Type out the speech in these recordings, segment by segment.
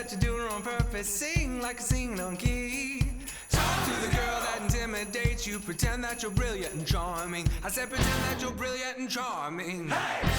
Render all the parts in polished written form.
that you do it on purpose. Sing like a singing on key. Talk to the girl that intimidates you. Pretend that you're brilliant and charming. I said pretend that you're brilliant and charming. Hey!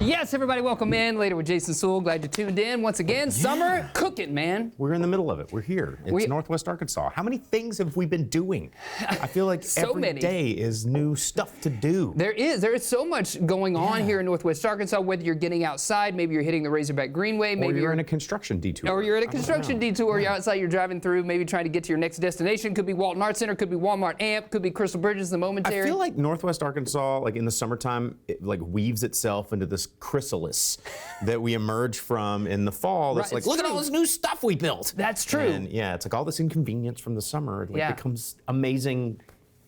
Yes, everybody, welcome in. Later with Jason Suel. Glad you tuned in. Once again, summer cooking, man. We're in the middle of it. We're here. It's Northwest Arkansas. How many things have we been doing? I feel like every day is new stuff to do. There is so much going on here in Northwest Arkansas, whether you're getting outside, maybe you're hitting the Razorback Greenway, maybe you're in a construction detour. Or you're at a construction detour, you're outside, you're driving through, maybe trying to get to your next destination. Could be Walton Arts Center, could be Walmart Amp, could be Crystal Bridges, the Momentary. I feel like Northwest Arkansas, like in the summertime, it like weaves itself into this chrysalis that we emerge from in the fall. That's like, look at all this new stuff we built. That's true. And yeah, it's like all this inconvenience from the summer becomes amazing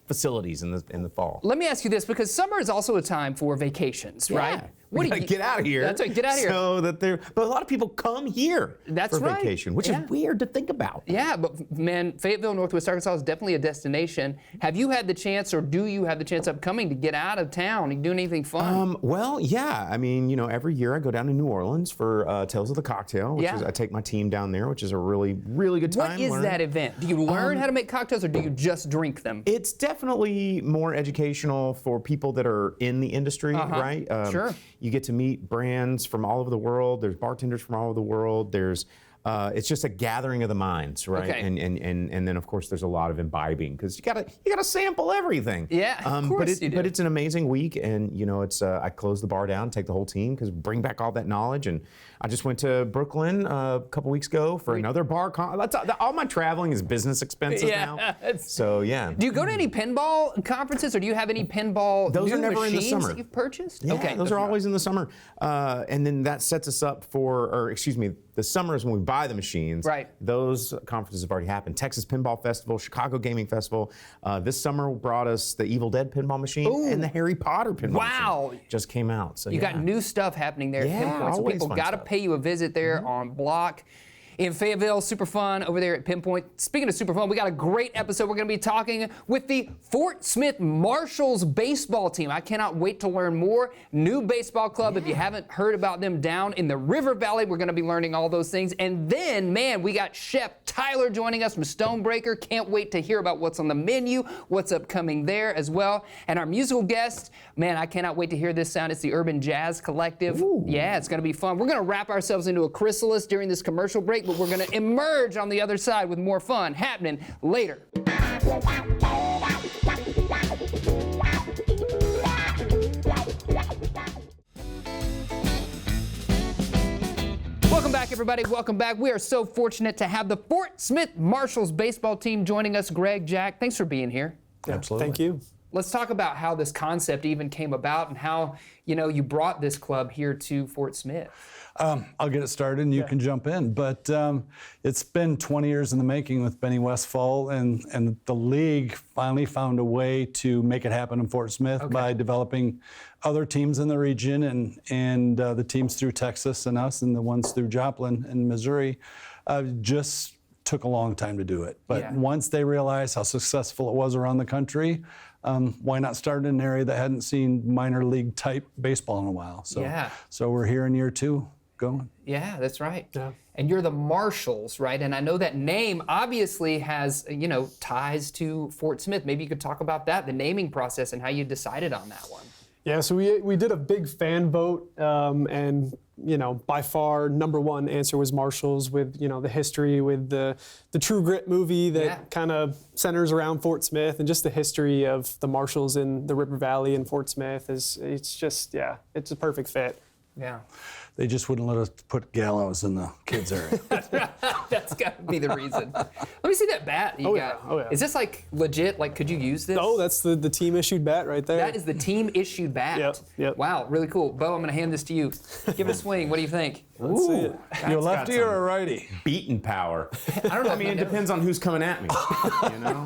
facilities in the fall. Let me ask you this, because summer is also a time for vacations, right? What do you get out of here? That's right, get out of here. So that but a lot of people come here for vacation, which is weird to think about. Yeah, but man, Fayetteville, Northwest Arkansas is definitely a destination. Have you had the chance, or do you have the chance upcoming to get out of town and do anything fun? Well, yeah. I mean, you know, every year I go down to New Orleans for Tales of the Cocktail, which is I take my team down there, which is a really, really good time. What is that event? Do you learn how to make cocktails, or do you just drink them? It's definitely more educational for people that are in the industry, right? Sure. You get to meet brands from all over the world. There's bartenders from all over the world. There's it's just a gathering of the minds, right? Okay. And then of course there's a lot of imbibing because you gotta sample everything. Yeah, of course you do. But it's an amazing week, and you know it's I close the bar down, take the whole team because bring back all that knowledge. And I just went to Brooklyn a couple weeks ago for another bar. All my traveling is business expenses now. So yeah. Do you go to any pinball conferences, or do you have any pinball Those new are never in the machines summer. that you've purchased? Yeah, okay, those are always in the summer. And then that sets us up the summer is when we buy the machines. Right. Those conferences have already happened. Texas Pinball Festival, Chicago Gaming Festival. This summer brought us the Evil Dead pinball machine and the Harry Potter pinball machine. Just came out. So you got new stuff happening there at Pinpoint. So people got to pay you a visit there on Block. In Fayetteville, super fun over there at Pinpoint. Speaking of super fun, we got a great episode. We're going to be talking with the Fort Smith Marshals baseball team. I cannot wait to learn more. New baseball club. If you haven't heard about them down in the River Valley, we're going to be learning all those things. And then, man, we got Chef Tyler joining us from Stonebreaker. Can't wait to hear about what's on the menu, what's upcoming there as well. And our musical guest, man, I cannot wait to hear this sound. It's the Urban Jazz Collective. Ooh. Yeah, it's going to be fun. We're going to wrap ourselves into a chrysalis during this commercial break, but we're going to emerge on the other side with more fun happening later. Welcome back, everybody. Welcome back. We are so fortunate to have the Fort Smith Marshals baseball team joining us. Greg, Jack, thanks for being here. Absolutely. Thank you. Let's talk about how this concept even came about and how, you brought this club here to Fort Smith. I'll get it started and you can jump in. But it's been 20 years in the making with Benny Westfall, and the league finally found a way to make it happen in Fort Smith by developing other teams in the region, and the teams through Texas and us and the ones through Joplin and Missouri just took a long time to do it. But once they realized how successful it was around the country, why not start in an area that hadn't seen minor league type baseball in a while? So we're here in year 2 going. Yeah, that's right. Yeah. And you're the Marshals, right? And I know that name obviously has, ties to Fort Smith. Maybe you could talk about that, the naming process, and how you decided on that one. Yeah, so we did a big fan vote, and by far #1 answer was Marshals, with the history with the True Grit movie that kind of centers around Fort Smith, and just the history of the Marshals in the River Valley and Fort Smith it's a perfect fit. Yeah. they just wouldn't let us put gallows in the kids' area. That's got to be the reason. Let me see that bat you got. Oh, yeah. Is this like legit? Like, could you use this? Oh, that's the team issued bat right there. That is the team issued bat. Yep. Wow, really cool. Bo, I'm going to hand this to you. Give it a swing. What do you think? Let's see it. You a lefty or a righty? Beating power. I don't know. I mean, it depends on who's coming at me. You know,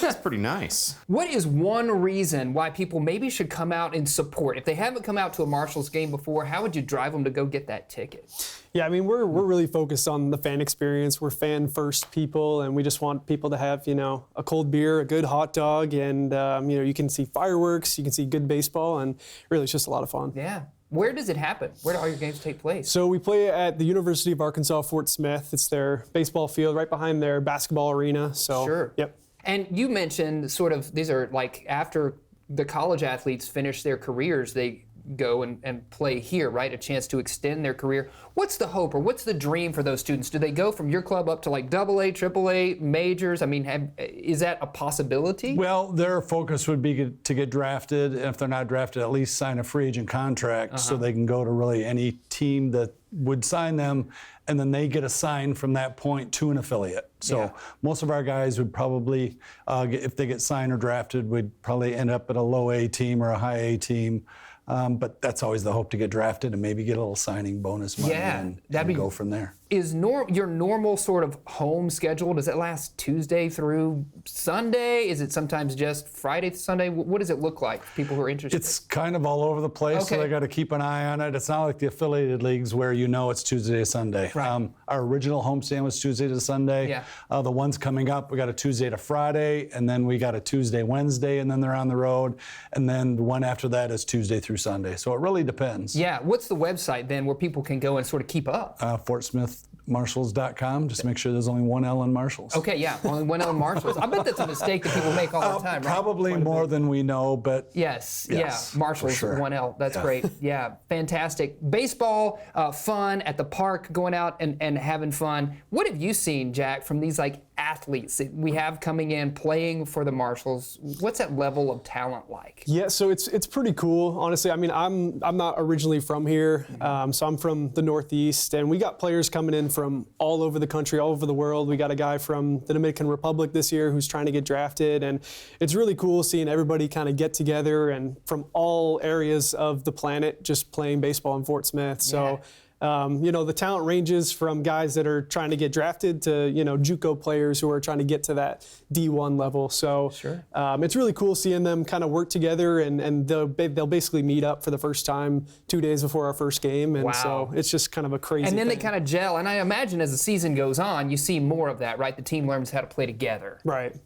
that's pretty nice. What is one reason why people maybe should come out and support? If they haven't come out to a Marshals game before, how would you drive them to go get that ticket? Yeah, I mean, we're really focused on the fan experience. We're fan first people, and we just want people to have, you know, a cold beer, a good hot dog, and you know, you can see fireworks, you can see good baseball, and really it's just a lot of fun. Yeah. Where does it happen? Where do all your games take place? So we play at the University of Arkansas Fort Smith. It's their baseball field right behind their basketball arena. So Sure. Yep. And you mentioned sort of these are like after the college athletes finish their careers, they go and play here, right? A chance to extend their career. What's the hope or what's the dream for those students? Do they go from your club up to like AA, AAA, majors? I mean, is that a possibility? Well, their focus would be to get drafted, and if they're not drafted, at least sign a free agent contract so they can go to really any team that would sign them, and then they get assigned from that point to an affiliate. So most of our guys would probably, if they get signed or drafted, would probably end up at a low A team or a high A team. But that's always the hope, to get drafted and maybe get a little signing bonus money and go from there. Is your normal sort of home schedule, does it last Tuesday through Sunday? Is it sometimes just Friday to Sunday? What does it look like for people who are interested? It's kind of all over the place, so they got to keep an eye on it. It's not like the affiliated leagues where you know it's Tuesday to Sunday. Right. Our original homestand was Tuesday to Sunday. Yeah. The ones coming up, we got a Tuesday to Friday, and then we got a Tuesday, Wednesday, and then they're on the road. And then the one after that is Tuesday through Sunday. So it really depends. Yeah. What's the website then where people can go and sort of keep up? FortSmithMarshalls.com. Just make sure there's only one L in Marshalls. Okay, yeah, only one L in Marshalls. I bet that's a mistake that people make all the time, right? Probably more than we know, but Yes, Yes, Marshalls, for sure. 1L. That's great. Yeah, fantastic. Baseball, fun at the park, going out and having fun. What have you seen, Jack, from these like athletes that we have coming in playing for the Marshalls? What's that level of talent like? Yeah, so it's pretty cool, honestly. I mean, I'm not originally from here, so I'm from the Northeast, and we got players coming in from all over the country, all over the world. We got a guy from the Dominican Republic this year who's trying to get drafted, and it's really cool seeing everybody kind of get together and from all areas of the planet just playing baseball in Fort Smith. So. You know, the talent ranges from guys that are trying to get drafted to, you know, JUCO players who are trying to get to that D1 level. So it's really cool seeing them kind of work together, and they'll basically meet up for the first time 2 days before our first game. And so it's just kind of a crazy And then thing. they kind of gel. And I imagine as the season goes on, you see more of that, right? The team learns how to play together. Right.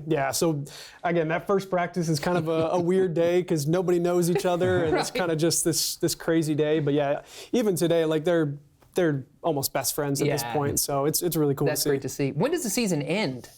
Yeah. So again, that first practice is kind of a weird day because nobody knows each other, and it's kind of just this crazy day. But yeah, even today, like they're almost best friends at this point. So it's really cool. That's great to see. When does the season end?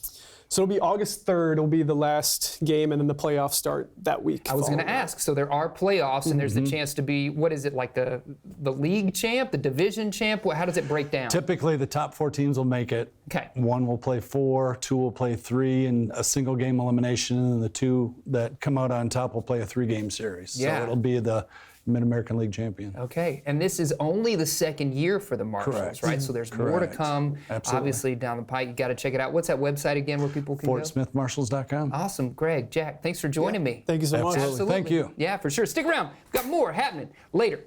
So it'll be August 3rd. It'll be the last game, and then the playoffs start that week. I was going to ask. So there are playoffs, and there's the chance to be, what is it, like the league champ, the division champ? How does it break down? typically the top 4 teams will make it. Okay. 1 will play 4, 2 will play 3, and a single game elimination, and the 2 that come out on top will play a 3-game series. Yeah. So it'll be the Mid-American League champion. Okay, and this is only the second year for the Marshalls, Correct. right? So there's more to Correct. come. Absolutely. Obviously, down the pike, you got to check it out. What's that website again where people can go? FortSmithMarshalls.com. Awesome, Greg, Jack, thanks for joining me. Thank you so much. Absolutely. Thank you. Yeah, for sure. Stick around. We've got more happening later.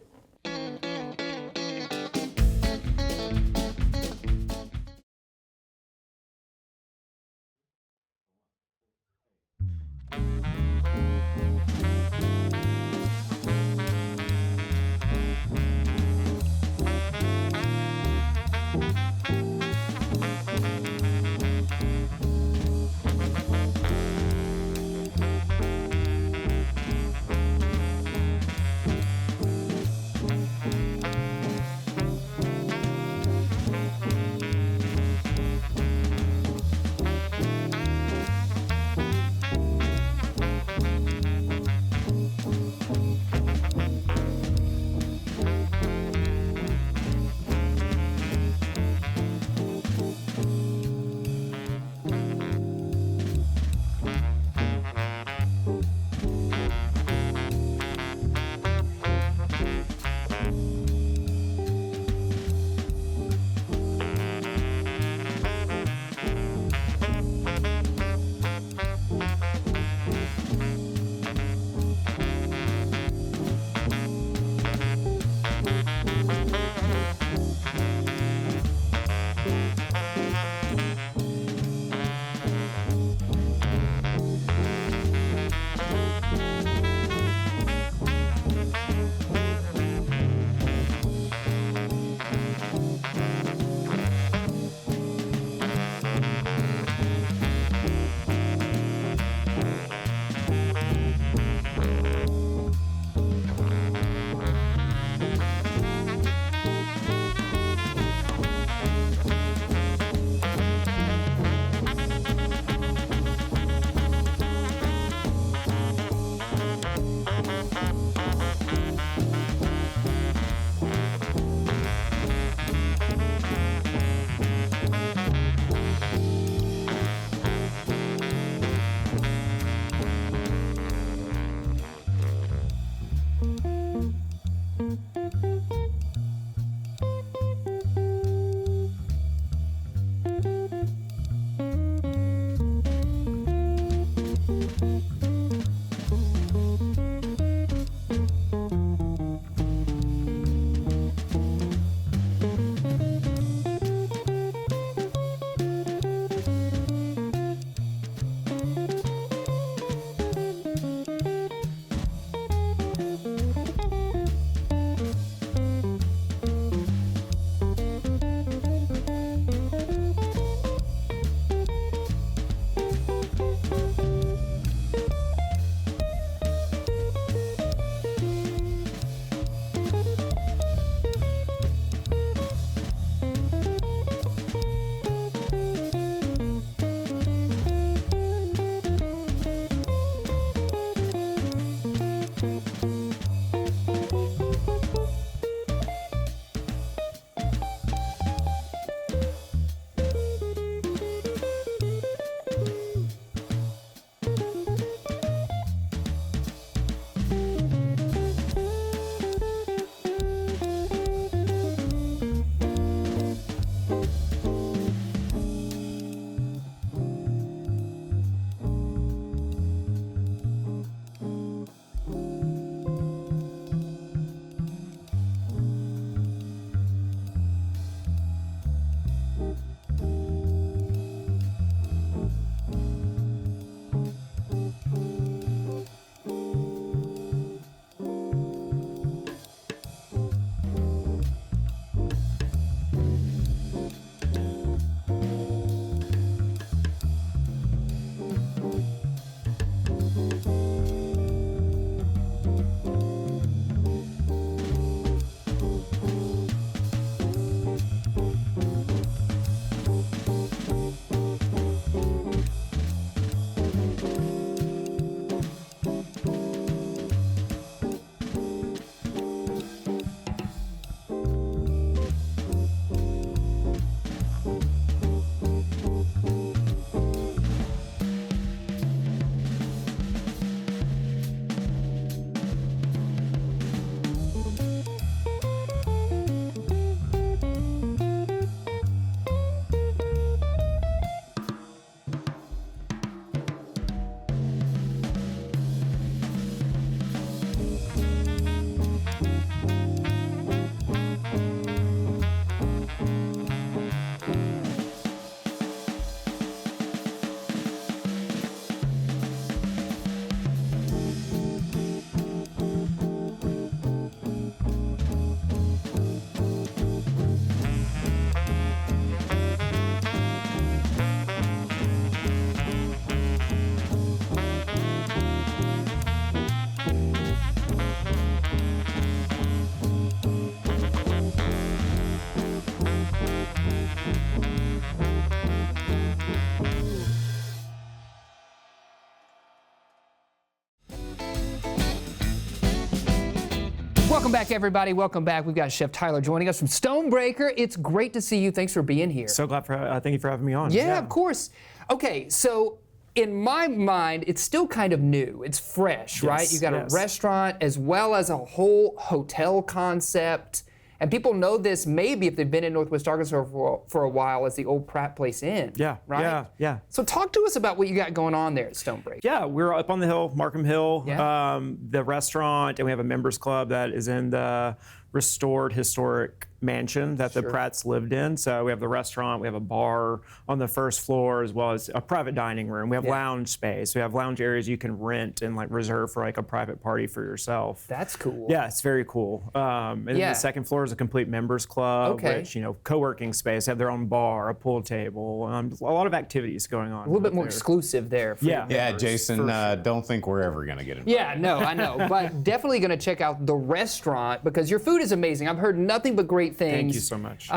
Welcome back, everybody. Welcome back. We've got Chef Tyler joining us from Stonebreaker. It's great to see you. Thanks for being here. So glad thank you for having me on. Yeah, of course. Okay, so in my mind, it's still kind of new. It's fresh, right? You got a restaurant as well as a whole hotel concept. And people know this maybe if they've been in Northwest Arkansas for a while as the old Pratt Place Inn. Yeah, right? Yeah. So talk to us about what you got going on there at Stonebreaker. Yeah, we're up on the hill, Markham Hill, Yeah. the restaurant, and we have a members club that is in the restored historic mansion that the Pratts lived in. So we have the restaurant, we have a bar on the first floor, as well as a private dining room. We have lounge space. We have lounge areas you can rent and like reserve for like a private party for yourself. That's cool. Yeah, it's very cool. And then the second floor is a complete members club, which, co-working space, have their own bar, a pool table, a lot of activities going on. A little bit more exclusive there. For Yeah, Jason, don't think we're ever going to get invited. Yeah, no, I know. But definitely going to check out the restaurant because your food is amazing. I've heard nothing but great things. Thank you so much.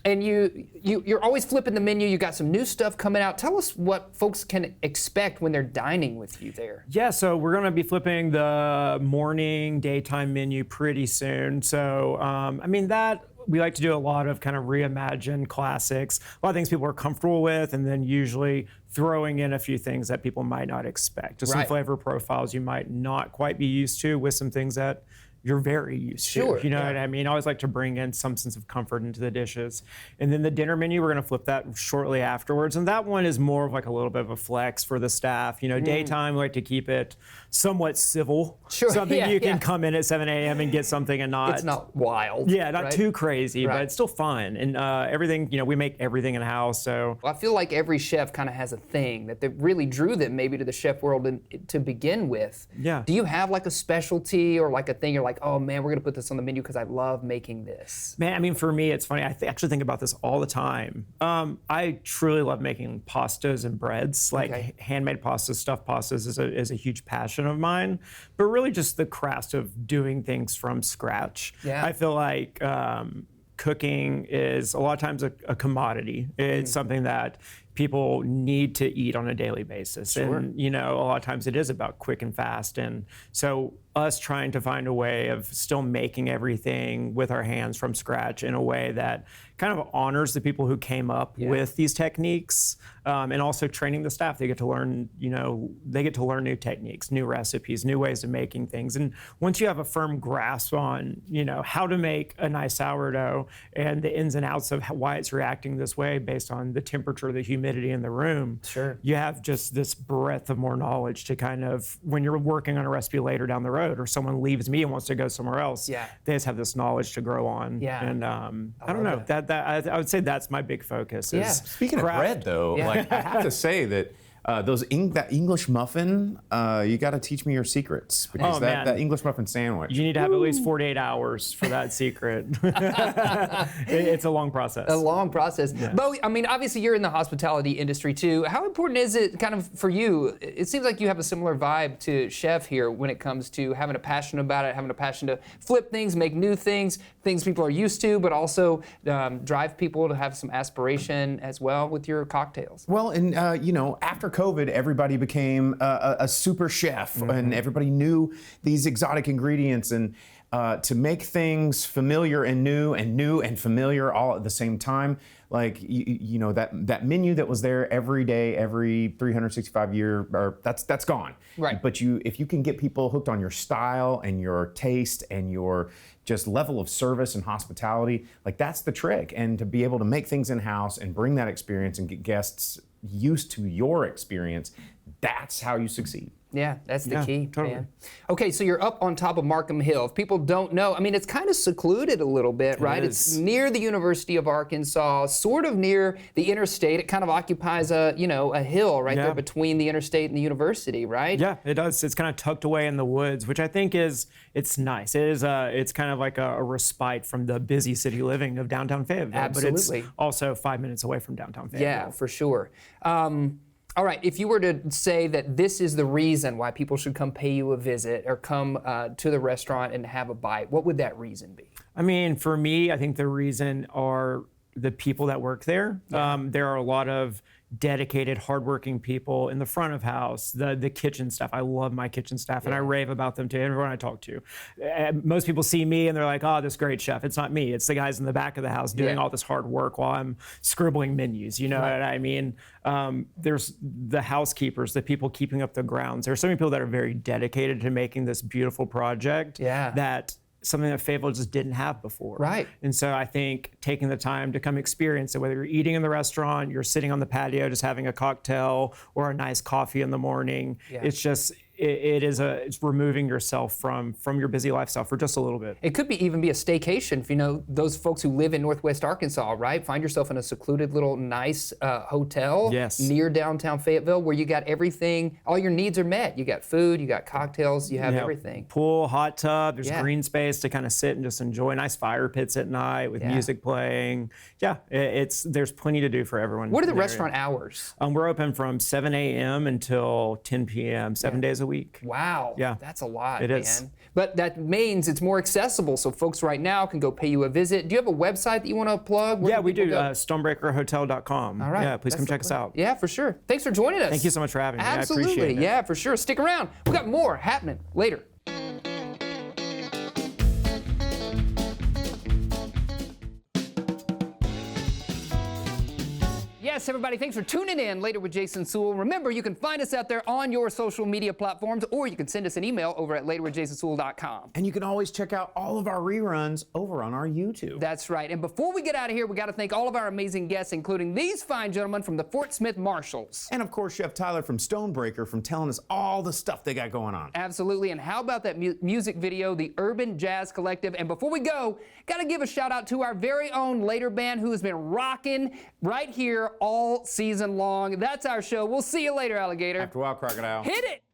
And you're always flipping the menu. You got some new stuff coming out. Tell us what folks can expect when they're dining with you there. Yeah, so we're going to be flipping the morning, daytime menu pretty soon. So, we like to do a lot of kind of reimagined classics, a lot of things people are comfortable with, and then usually throwing in a few things that people might not expect. Just some flavor profiles you might not quite be used to with some things that you're very used to. You know what I mean? I always like to bring in some sense of comfort into the dishes. And then the dinner menu, we're gonna flip that shortly afterwards. And that one is more of like a little bit of a flex for the staff. Daytime, we like to keep it somewhat civil. Something you can come in at 7 a.m. and get something and not. It's not wild. Yeah, not too crazy, but it's still fun. And everything, we make everything in house, so. Well, I feel like every chef kind of has a thing that really drew them maybe to the chef world to begin with. Yeah. Do you have like a specialty or like a thing you're like, oh man, we're gonna put this on the menu because I love making this? Man, for me, it's funny. I actually think about this all the time. I truly love making pastas and breads. Like handmade pastas, stuffed pastas is a huge passion of mine. But really just the craft of doing things from scratch. Yeah. I feel like cooking is a lot of times a commodity. It's something that people need to eat on a daily basis. And, a lot of times it is about quick and fast. And so us trying to find a way of still making everything with our hands from scratch in a way that kind of honors the people who came up with these techniques, and also training the staff. They get to learn, new techniques, new recipes, new ways of making things. And once you have a firm grasp on, how to make a nice sourdough and the ins and outs of why it's reacting this way based on the temperature, the humidity in the room, you have just this breadth of more knowledge to kind of, when you're working on a recipe later down the road, or someone leaves me and wants to go somewhere else, they just have this knowledge to grow on. And I don't know, I would say that's my big focus. Is Speaking of bread, though, like I have to say that that English muffin, you got to teach me your secrets, because that English muffin sandwich. You need to have at least 48 hours for that secret. It's a long process. A long process. Bo, obviously you're in the hospitality industry too. How important is it kind of for you? It seems like you have a similar vibe to Chef here when it comes to having a passion about it, having a passion to flip things, make new things people are used to, but also drive people to have some aspiration as well with your cocktails. Well, and after COVID, everybody became a super chef, and everybody knew these exotic ingredients, and to make things familiar and new and familiar all at the same time, like that menu that was there every day, every 365 year, or that's gone. Right. But if you can get people hooked on your style and your taste and your just level of service and hospitality, like that's the trick. And to be able to make things in-house and bring that experience and get guests used to your experience, that's how you succeed. Yeah, that's the key, totally. man. Okay, so you're up on top of Markham Hill. If people don't know, it's kind of secluded a little bit, right? It's near the University of Arkansas, sort of near the interstate. It kind of occupies a hill right there between the interstate and the university, right? Yeah, it does. It's kind of tucked away in the woods, which I think it's nice. It's kind of like a respite from the busy city living of downtown Fayetteville. Absolutely. But it's also 5 minutes away from downtown Fayetteville. Yeah, for sure. All right, if you were to say that this is the reason why people should come pay you a visit or come to the restaurant and have a bite, what would that reason be? For me, I think the reason are the people that work there. There are a lot of dedicated, hardworking people in the front of house, the kitchen staff. I love my kitchen staff, and I rave about them to everyone I talk to. Most people see me and they're like, "Oh, this great chef." It's not me. It's the guys in the back of the house doing all this hard work while I'm scribbling menus. You know what I mean? There's the housekeepers, the people keeping up the grounds. There are so many people that are very dedicated to making this beautiful project. That something that Fayetteville just didn't have before. Right. And so I think taking the time to come experience it, whether you're eating in the restaurant, you're sitting on the patio just having a cocktail or a nice coffee in the morning, it's just, it's removing yourself from your busy lifestyle for just a little bit. It could even be a staycation for, you know, those folks who live in Northwest Arkansas, right? Find yourself in a secluded little nice hotel near downtown Fayetteville where you got everything, all your needs are met. You got food, you got cocktails, you have everything. Pool, hot tub, there's green space to kind of sit and just enjoy, nice fire pits at night with music playing. There's plenty to do for everyone. What are the restaurant hours? We're open from 7 a.m. until 10 p.m., 7 days a week. Wow. Yeah. That's a lot, It man. is. But that means it's more accessible, so folks right now can go pay you a visit. Do you have a website that you want to plug? Yeah, we do. Stonebreakerhotel.com. All right. Yeah, please come check us out. Yeah, for sure. Thanks for joining us. Thank you so much for having me. Absolutely. I appreciate it. Yeah, for sure. Stick around. We got more happening later. Yes, everybody, thanks for tuning in Later with Jason Suel. Remember, you can find us out there on your social media platforms, or you can send us an email over at laterwithjasonsuel.com. And you can always check out all of our reruns over on our YouTube. That's right. And before we get out of here, we got to thank all of our amazing guests, including these fine gentlemen from the Fort Smith Marshals. And of course, Chef Tyler from Stonebreaker from telling us all the stuff they got going on. Absolutely. And how about that music video, the Urban Jazz Collective? And before we go, got to give a shout out to our very own Later Band, who has been rocking right here all season long. That's our show. We'll see you later, alligator. After a while, crocodile. Hit it!